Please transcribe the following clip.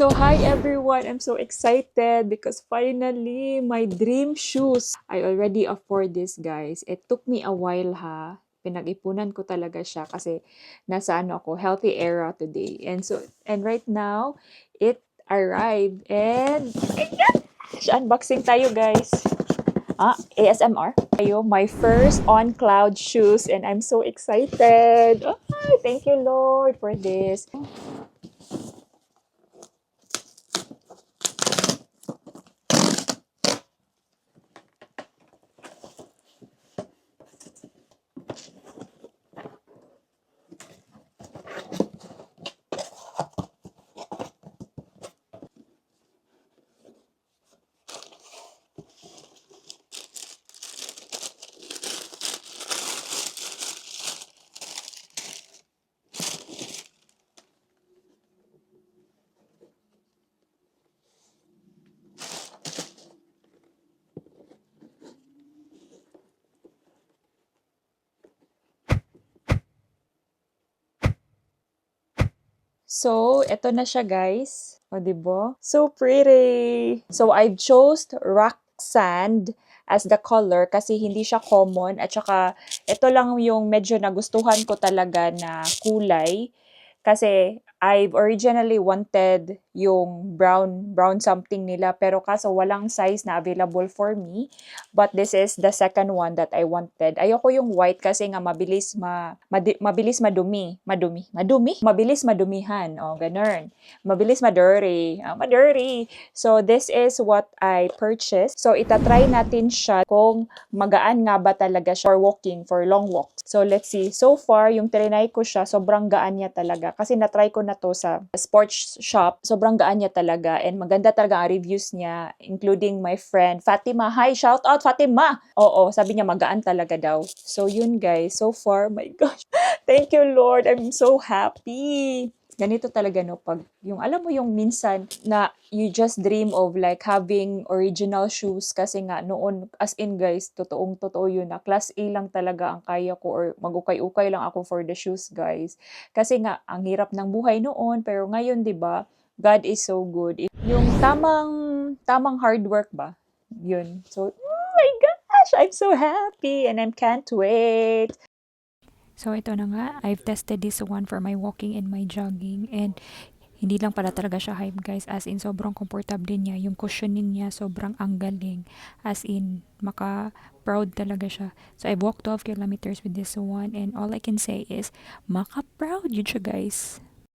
So hi everyone, I'm so excited because finally my dream shoes. I already afford this guys. It took me a while ha. Pinag-ipunan ko talaga siya kasi nasa ako, healthy era today. And right now, it arrived and oh my gosh, unboxing tayo guys. ASMR. Tayo, my first on cloud shoes and I'm so excited. Oh, thank you Lord for this. So, eto na siya guys. O, di ba? So pretty! So, I've chose rock sand as the color kasi hindi siya common at saka ito lang yung medyo nagustuhan ko talaga na kulay. Kasi I've originally wanted yung brown something nila pero kaso walang size na available for me. But this is the second one that I wanted. Ayoko yung white kasi nga mabilis mabilis madumihan. O, ganun. Mabilis ma-dirty. Ma-dirty. So, this is what I purchased. So, itatry natin siya kung magaan nga ba talaga siya for walking, for long walks. So, let's see. So far, yung trinay ko siya, sobrang gaan niya talaga. Kasi natry ko na to sa sports shop. Sobrang gaan niya talaga. And maganda talaga ang reviews niya, including my friend Fatima. Hi, shout out Fatima! Oo, sabi niya magaan talaga daw. So, yun guys. So far, my gosh. Thank you, Lord. I'm so happy. Ganito talaga no pag yung alam mo yung minsan na you just dream of like having original shoes kasi nga noon as in guys totoo yun na class A lang talaga ang kaya ko or magukay-ukay lang ako for the shoes guys kasi nga ang hirap ng buhay noon pero ngayon 'di ba God is so good yung tamang hard work ba yun so oh my gosh I'm so happy and I can't wait. So ito na nga, I've tested this one for my walking and my jogging and hindi lang pala talaga siya hype guys, as in sobrang comfortable niya, yung cushioning niya sobrang ang galing, as in maka-proud talaga siya. So I've walked 12 kilometers with this one and all I can say is maka-proud yun siya guys.